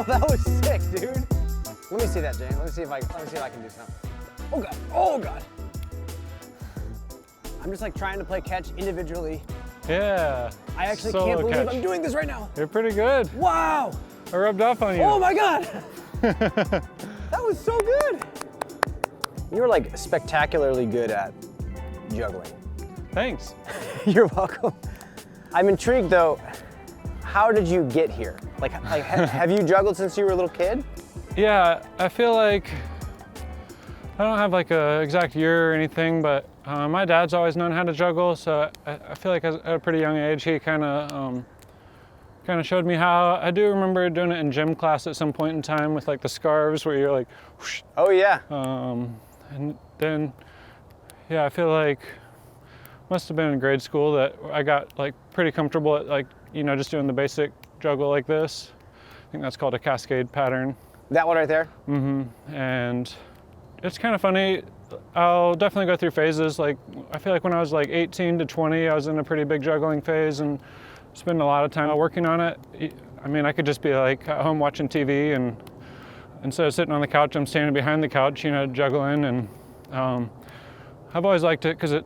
Oh, that was sick, dude. Let me see that, Jane. Let me see if I can do something. Oh God, oh God. I'm just like trying to play catch individually. Yeah. I actually solo can't believe catch. I'm doing this right now. You're pretty good. Wow. I rubbed off on you. Oh my God. That was so good. You were like spectacularly good at juggling. Thanks. You're welcome. I'm intrigued though, how did you get here? Like have you juggled since you were a little kid? Yeah, I feel like, I don't have like a exact year or anything, but my dad's always known how to juggle, so I feel like at a pretty young age he kind of showed me how. I do remember doing it in gym class at some point in time with like the scarves where you're like, whoosh. Oh yeah. And then, yeah, I feel like must have been in grade school that I got like pretty comfortable at like, you know, just doing the basic juggle like this. I think that's called a cascade pattern. That one right there? Mm-hmm. And it's kind of funny. I'll definitely go through phases. Like, I feel like when I was like 18 to 20, I was in a pretty big juggling phase and spend a lot of time working on it. I mean, I could just be like at home watching TV, and instead of sitting on the couch, I'm standing behind the couch, you know, juggling. And I've always liked it because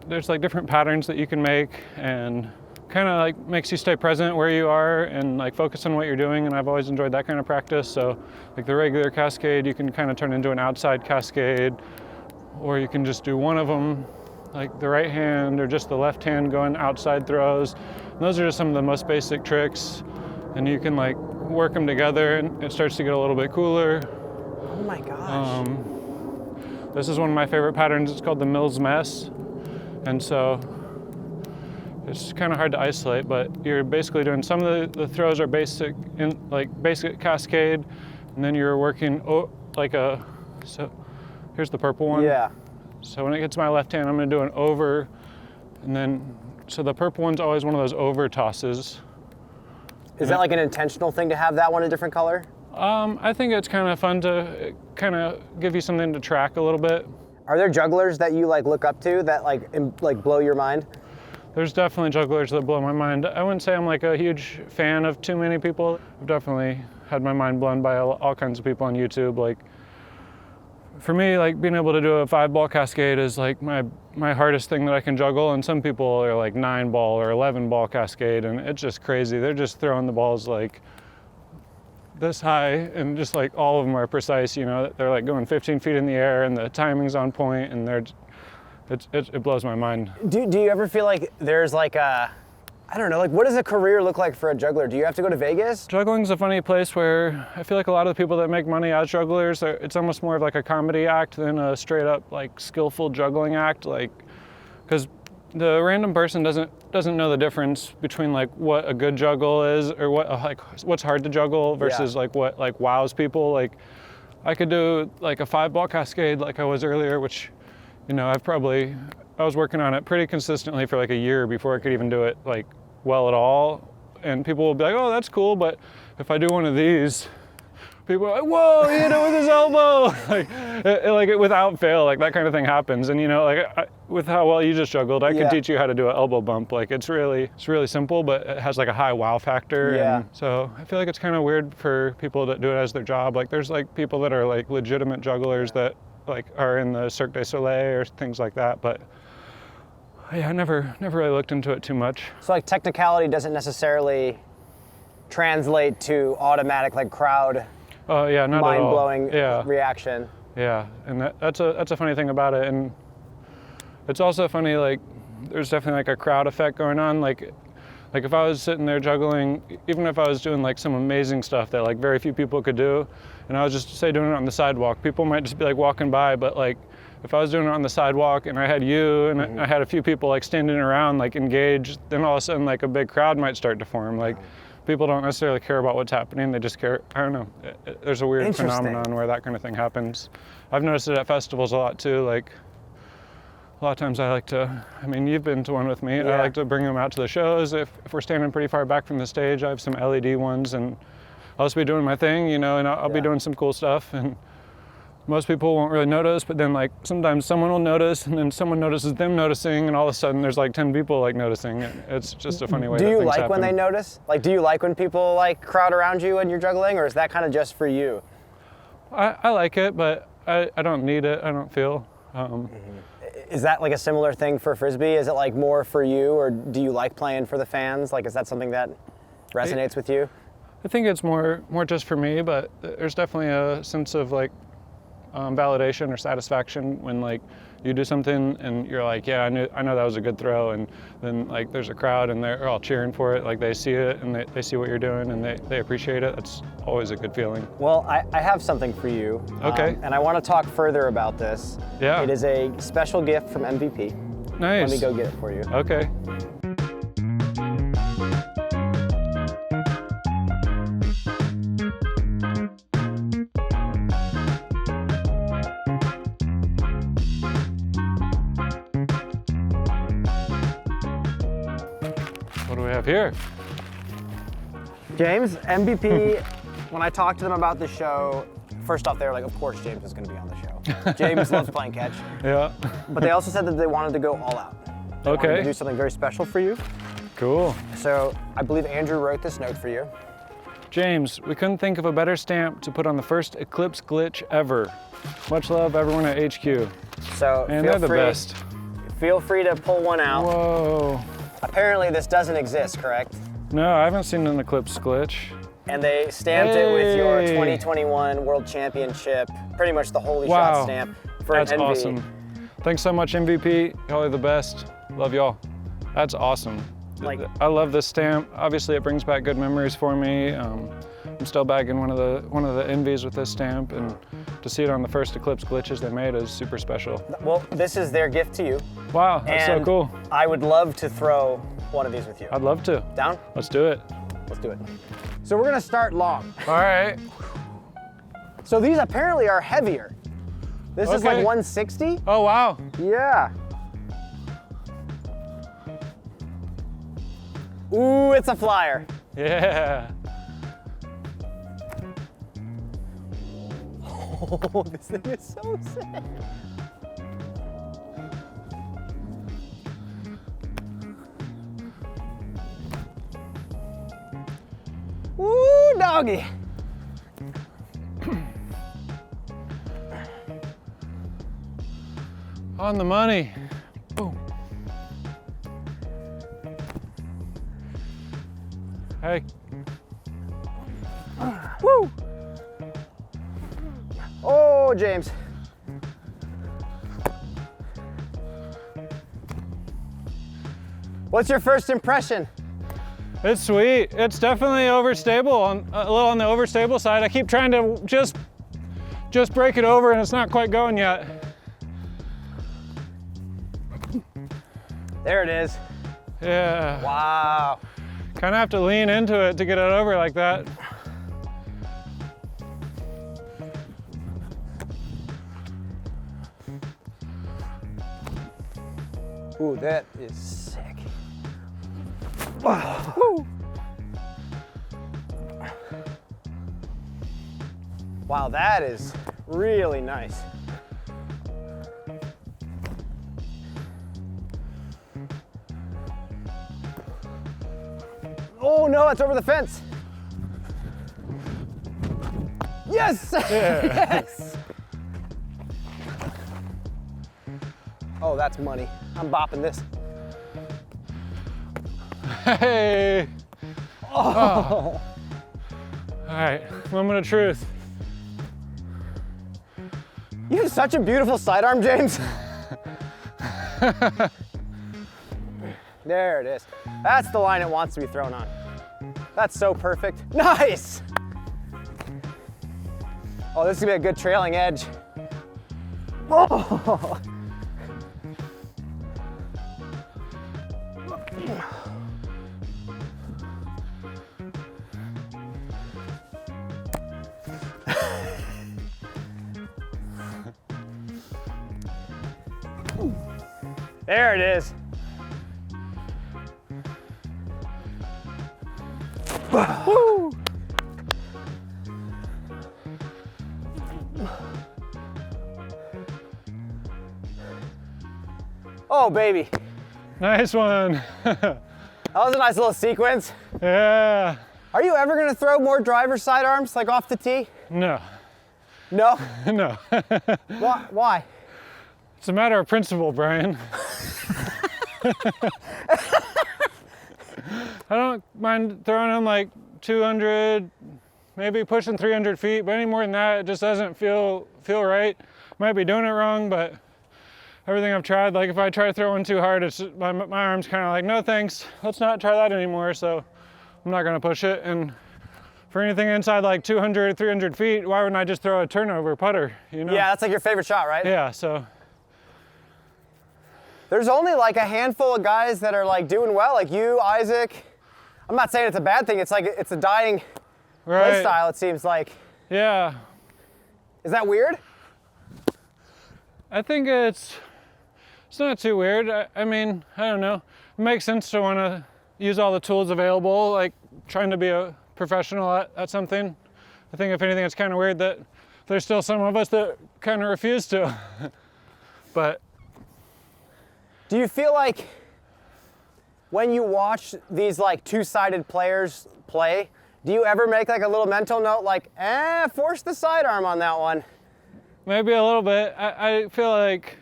there's like different patterns that you can make, and kind of like makes you stay present where you are and like focus on what you're doing. And I've always enjoyed that kind of practice. So like the regular cascade, you can kind of turn into an outside cascade, or you can just do one of them, like the right hand or just the left hand going outside throws. And those are just some of the most basic tricks, and you can like work them together and it starts to get a little bit cooler. Oh my gosh. This is one of my favorite patterns. It's called the Mills Mess. And so it's kind of hard to isolate, but you're basically doing some of the throws are basic cascade, and then you're working so here's the purple one. Yeah. So when it gets my left hand, I'm gonna do an over, and then, so the purple one's always one of those over tosses. Is that like an intentional thing to have that one a different color? I think it's kind of fun to kind of give you something to track a little bit. Are there jugglers that you like look up to that like blow your mind? There's definitely jugglers that blow my mind. I wouldn't say I'm like a huge fan of too many people. I've definitely had my mind blown by all kinds of people on YouTube. Like, for me, like being able to do a 5-ball cascade is like my hardest thing that I can juggle, and some people are like 9-ball or 11-ball cascade, and it's just crazy. They're just throwing the balls like this high, and just like all of them are precise, you know. They're like going 15 feet in the air, and the timing's on point, and it blows my mind. Do you ever feel like there's like a, I don't know, like what does a career look like for a juggler? Do you have to go to Vegas? Juggling's a funny place where I feel like a lot of the people that make money as jugglers, it's almost more of like a comedy act than a straight up like skillful juggling act. Like, because the random person doesn't know the difference between like what a good juggle is, or what's hard to juggle versus like what like wows people. Like, I could do like a 5-ball cascade like I was earlier, which, you know, I was working on it pretty consistently for like a year before I could even do it like well at all. And people will be like, oh, that's cool. But if I do one of these, people are like, whoa, he hit it with his elbow. like without fail, like that kind of thing happens. And you know, like with how well you just juggled, I could teach you how to do an elbow bump. Like it's really simple, but it has like a high wow factor. Yeah. And so I feel like it's kind of weird for people that do it as their job. Like there's like people that are like legitimate jugglers that like are in the Cirque du Soleil or things like that. But yeah, I never really looked into it too much. So like technicality doesn't necessarily translate to automatic like crowd not at all. mind-blowing reaction. Yeah, and that's a funny thing about it. And it's also funny, like there's definitely like a crowd effect going on. Like if I was sitting there juggling, even if I was doing like some amazing stuff that like very few people could do, and I was just say doing it on the sidewalk, people might just be like walking by, but like if I was doing it on the sidewalk and I had you and I had a few people like standing around like engaged, then all of a sudden like a big crowd might start to form. Like people don't necessarily care about what's happening, they just care, I don't know, there's a weird phenomenon where that kind of thing happens. I've noticed it at festivals a lot too. Like a lot of times I like to, I mean, you've been to one with me, I like to bring them out to the shows. If we're standing pretty far back from the stage, I have some LED ones, and I'll just be doing my thing, you know, and I'll be doing some cool stuff. And most people won't really notice, but then like sometimes someone will notice, and then someone notices them noticing, and all of a sudden there's like 10 people like noticing. It's just a funny way. Do that you things like happen. when they notice? Like, do you like when people like crowd around you when you're juggling, or is that kind of just for you? I like it, but I don't need it. I don't feel. Is that like a similar thing for Frisbee? Is it like more for you, or do you like playing for the fans? Like, is that something that resonates with you? I think it's more just for me, but there's definitely a sense of like validation or satisfaction when like you do something and you're like, yeah, I know that was a good throw, and then like there's a crowd and they're all cheering for it, like they see it and they see what you're doing and they appreciate it. That's always a good feeling. Well, I have something for you. Okay. And I want to talk further about this. Yeah. It is a special gift from MVP. Nice. Let me go get it for you. Okay. What do we have here? James, MVP, when I talked to them about the show, first off, they were like, of course James is going to be on the show. James loves playing catch. Yeah. But they also said that they wanted to go all out. They wanted Okay. to do something very special for you. Cool. So I believe Andrew wrote this note for you. James, we couldn't think of a better stamp to put on the first Eclipse glitch ever. Much love, everyone at HQ. So Man, they're the best. Feel free to pull one out. Whoa. Apparently this doesn't exist, correct? No, I haven't seen an Eclipse glitch. And they stamped it with your Hey. 2021 World Championship, pretty much the Holy Wow. Shot stamp for That's an NV. awesome. Thanks so much, MVP. Y'all are the best. Love y'all. That's awesome. Like- I love this stamp. Obviously, it brings back good memories for me. I'm still bagging one of the NVs with this stamp, and to see it on the first Eclipse glitches they made is super special. Well, this is their gift to you. Wow, that's so And cool. I would love to throw one of these with you. I'd love to. Down? Let's do it. Let's do it. So we're gonna start long. All right. So these apparently are heavier. This is like Okay. 160? Oh, wow. Yeah. Ooh, it's a flyer. Yeah. Oh, this thing is so sick. Ooh, doggy. On the money. Boom. Hey. Woo. Oh, James. What's your first impression? It's sweet. It's definitely overstable, a little on the overstable side. I keep trying to just break it over and it's not quite going yet. There it is. Yeah. Wow. Kind of have to lean into it to get it over like that. Ooh, that is sick. Wow. Woo. Wow, that is really nice. Oh no, it's over the fence. Yes! Yes! Oh, that's money. I'm bopping this. Hey. Oh. All right, moment of truth. You have such a beautiful sidearm, James. There it is. That's the line it wants to be thrown on. That's so perfect. Nice! Oh, this is gonna be a good trailing edge. Oh! There it is. Woo! Oh, baby. Nice one. That was a nice little sequence. Yeah. Are you ever gonna throw more driver sidearms, like off the tee? No. No? No. Why? It's a matter of principle, Brian. I don't mind throwing them like 200, maybe pushing 300 feet, but any more than that, it just doesn't feel right. Might be doing it wrong, but everything I've tried, like if I try to throw one too hard, it's my arm's kind of like, no thanks, let's not try that anymore, so I'm not gonna push it. And for anything inside like 200, 300 feet, why wouldn't I just throw a turnover putter, you know? Yeah, that's like your favorite shot, right? Yeah, so. There's only like a handful of guys that are like doing well, like you, Isaac. I'm not saying it's a bad thing, it's like, it's a dying play style, it seems like. Yeah. Is that weird? I think it's not too weird. I mean, I don't know. It makes sense to want to use all the tools available, like trying to be a professional at something. I think if anything, it's kind of weird that there's still some of us that kind of refuse to. But do you feel like when you watch these like two-sided players play, do you ever make like a little mental note like, force the sidearm on that one? maybe a little bit. I feel like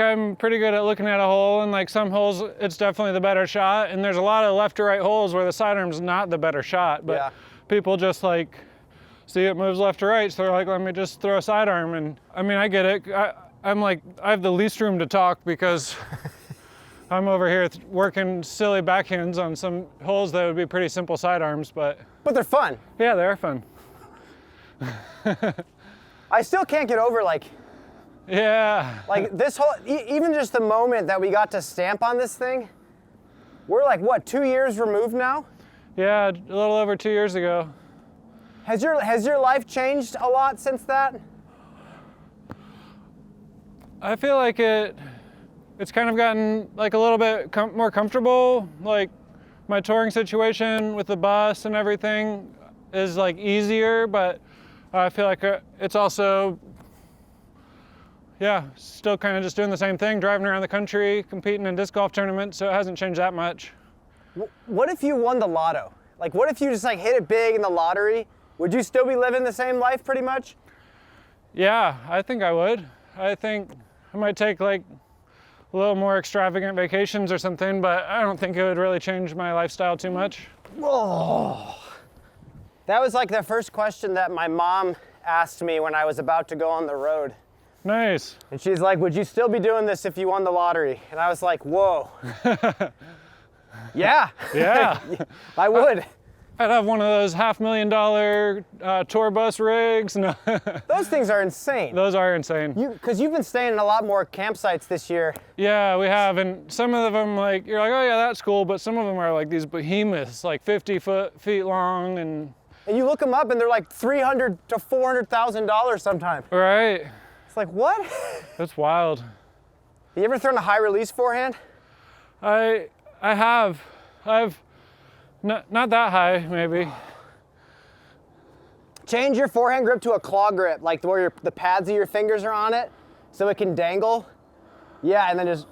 I'm pretty good at looking at a hole, and like some holes it's definitely the better shot, and there's a lot of left to right holes where the sidearm's not the better shot, but yeah. People just like see it moves left to right, so they're like, let me just throw a sidearm. And I mean, I get it. I'm like, I have the least room to talk because I'm over here working silly backhands on some holes that would be pretty simple sidearms, but they're fun. Yeah, they are fun. I still can't get over like this whole, even just the moment that we got to stamp on this thing, we're like, what, 2 years removed now? Yeah, a little over 2 years ago. Has your life changed a lot since that? I feel like it's kind of gotten like a little bit more comfortable. Like my touring situation with the bus and everything is like easier, but I feel like it's also, yeah, still kind of just doing the same thing, driving around the country, competing in disc golf tournaments, so it hasn't changed that much. What if you won the lotto? Like, what if you just like hit it big in the lottery? Would you still be living the same life pretty much? Yeah, I think I would. I think I might take like a little more extravagant vacations or something, but I don't think it would really change my lifestyle too much. Oh. That was like the first question that my mom asked me when I was about to go on the road. Nice. And she's like, would you still be doing this if you won the lottery? And I was like, whoa. Yeah. Yeah. I would. I'd have one of those $500,000 tour bus rigs. No. Those things are insane. Those are insane. Because you've been staying in a lot more campsites this year. Yeah, we have, and some of them, like, you're like, oh yeah, that's cool, but some of them are like these behemoths, like 50 feet long, and you look them up and they're like $300,000 to $400,000 sometimes. Right. It's like, what? That's wild. You ever thrown a high release forehand? I have. I've not that high, maybe. Change your forehand grip to a claw grip, like where the pads of your fingers are on it, so it can dangle. Yeah, and then just.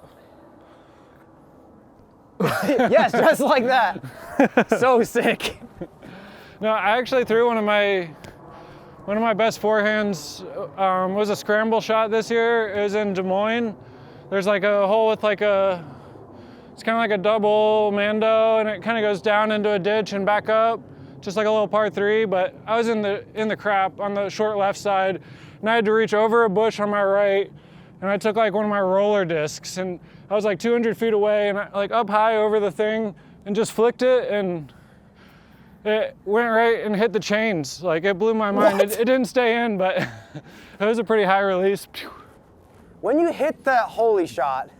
Yes, just like that. So sick. No, I actually threw one of my best forehands was a scramble shot this year. It was in Des Moines. There's like a hole with like it's kind of like a double Mando, and it kind of goes down into a ditch and back up, just like a little par 3. But I was in the crap on the short left side, and I had to reach over a bush on my right, and I took like one of my roller discs, and I was like 200 feet away, and I, like up high over the thing, and just flicked it, and it went right and hit the chains. Like, it blew my mind. It didn't stay in, but it was a pretty high release. When you hit that holy shot,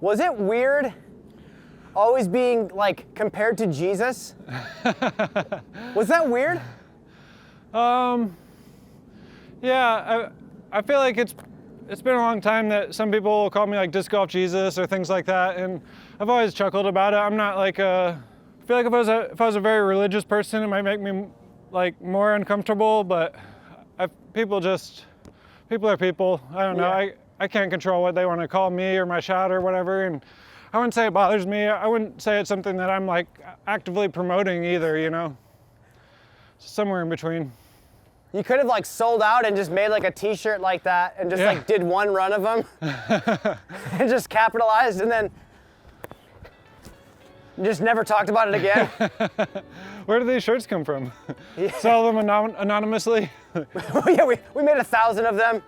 was it weird always being like compared to Jesus? Was that weird? Yeah, I feel like it's been a long time that some people will call me like disc golf Jesus or things like that, and I've always chuckled about it. I'm not like I feel like if I was a very religious person, it might make me like more uncomfortable, but people are people. I don't know. Yeah. I can't control what they want to call me or my shot or whatever. And I wouldn't say it bothers me. I wouldn't say it's something that I'm like actively promoting either, you know? Somewhere in between. You could have like sold out and just made like a t-shirt like that and just like did one run of them and just capitalized and then just never talked about it again. Where do these shirts come from? Sell them anonymously? Yeah, we made 1,000 of them.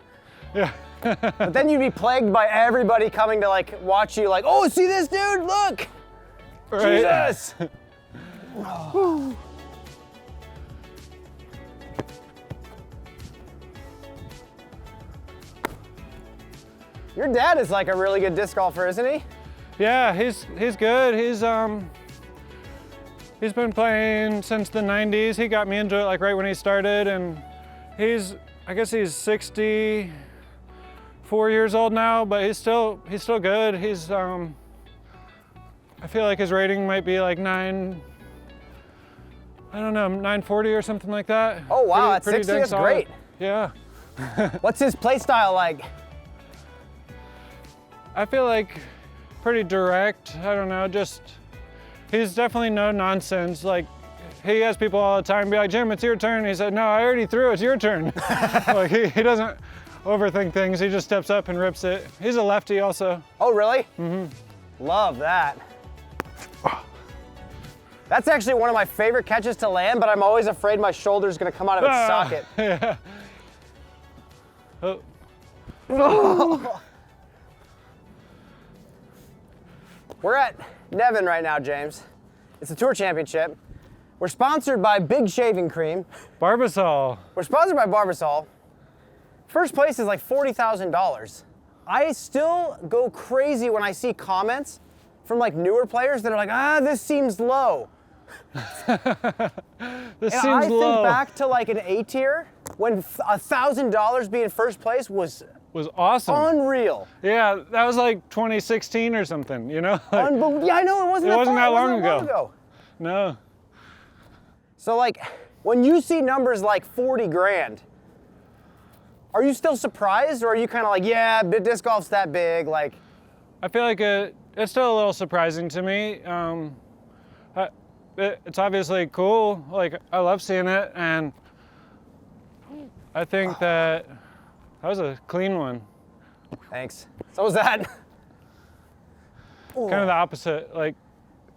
Yeah. But then you'd be plagued by everybody coming to like watch you like, oh, see this dude, look. Right. Jesus. Your dad is like a really good disc golfer, isn't he? Yeah, he's good. He's been playing since the 90s. He got me into it like right when he started, and I guess he's 64 years old now, but he's still good. I feel like his rating might be like 940 or something like that. Oh wow, at 60, that's great. Yeah. What's his play style like? I feel like pretty direct. I don't know, he's definitely no nonsense. Like, he has people all the time be like, Jim, it's your turn. He said, no, I already threw, it's your turn. Like, he doesn't overthink things. He just steps up and rips it. He's a lefty also. Oh, really? Mm-hmm. Love that. That's actually one of my favorite catches to land, but I'm always afraid my shoulder's gonna come out of its socket. Yeah. Oh. We're at Devon right now, James. It's a tour championship. We're sponsored by Big Shaving Cream. Barbasol. We're sponsored by Barbasol. First place is like $40,000. I still go crazy when I see comments from like newer players that are like, this seems low. This and seems low. I think back to like an A tier when $1,000 being first place was awesome. Unreal. Yeah, that was like 2016 or something, you know? Like, yeah, I know, it wasn't that long ago. No. So like, when you see numbers like 40 grand, are you still surprised, or are you kind of like, yeah, disc golf's that big, like? I feel like it's still a little surprising to me. It's obviously cool, like I love seeing it, and I think that was a clean one. Thanks. So was that. Kind of the opposite, like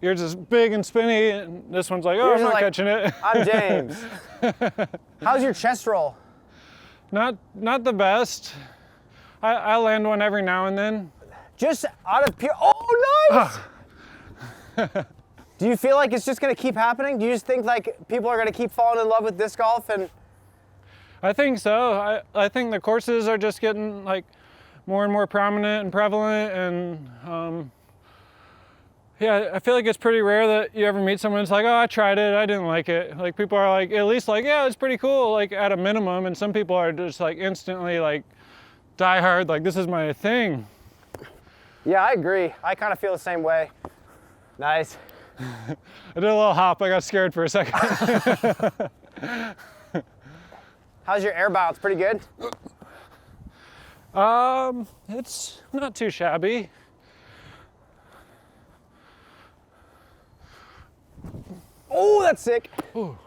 yours is big and spinny, and this one's like, oh, I'm not catching it. I'm James. How's your chest roll? Not the best. I land one every now and then. Just out of pure, oh, nice! Do you feel like it's just gonna keep happening? Do you just think like people are gonna keep falling in love with disc golf? And I think so. I think the courses are just getting like more and more prominent and prevalent, and yeah, I feel like it's pretty rare that you ever meet someone that's like, oh, I tried it, I didn't like it. Like people are like, at least like, yeah, it's pretty cool, like at a minimum, and some people are just like instantly like die hard, like this is my thing. Yeah, I agree. I kind of feel the same way. Nice. I did a little hop, I got scared for a second. How's your air bounce? Pretty good? It's not too shabby. Oh, that's sick. Ooh.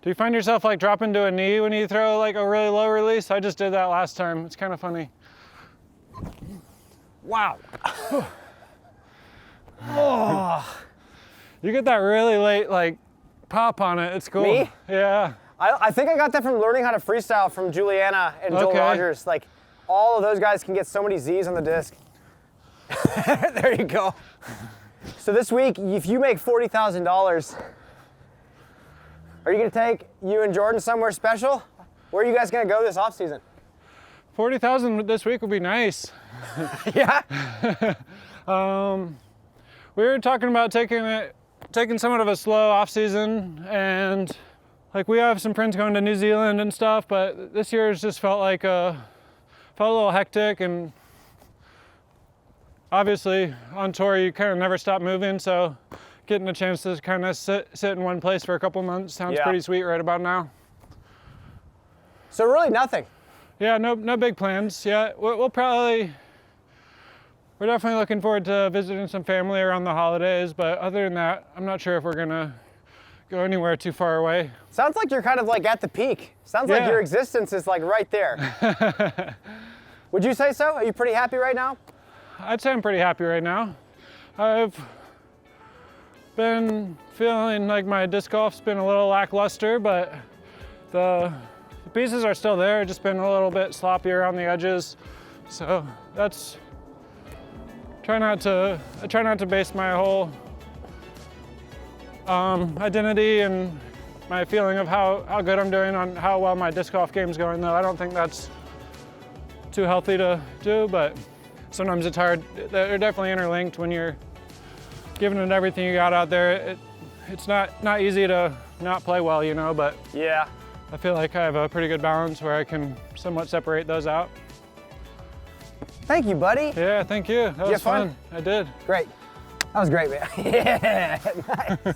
Do you find yourself like dropping to a knee when you throw like a really low release? I just did that last time. It's kind of funny. Wow. Oh. You get that really late like pop on it. It's cool. Me? Yeah. I think I got that from learning how to freestyle from Juliana and Joel Rogers. Like, all of those guys can get so many Z's on the disc. There you go. So this week, if you make $40,000, are you gonna take you and Jordan somewhere special? Where are you guys gonna go this off season? 40,000 this week would be nice. Yeah. We were talking about taking somewhat of a slow off season, and like we have some friends going to New Zealand and stuff, but this year has just felt like felt a little hectic, and obviously on tour you kind of never stop moving, so getting a chance to kind of sit in one place for a couple months sounds pretty sweet right about now. So really nothing. Yeah, no big plans yet. We're definitely looking forward to visiting some family around the holidays, but other than that, I'm not sure if we're gonna go anywhere too far away. Sounds like you're kind of like at the peak. Sounds like Yeah. your existence is like right there. Would you say so? Are you pretty happy right now? I'd say I'm pretty happy right now. I've been feeling like my disc golf's been a little lackluster, but the pieces are still there, just been a little bit sloppy around the edges. So that's, I try not to base my whole identity and my feeling of how good I'm doing on how well my disc golf game's going, though. I don't think that's too healthy to do, but sometimes it's hard. They're definitely interlinked when you're giving it everything you got out there. It's not easy to not play well, you know, but Yeah. I feel like I have a pretty good balance where I can somewhat separate those out. Thank you, buddy. Yeah, thank you. That was have fun? fun. I did. Great. That was great, man. Yeah, nice.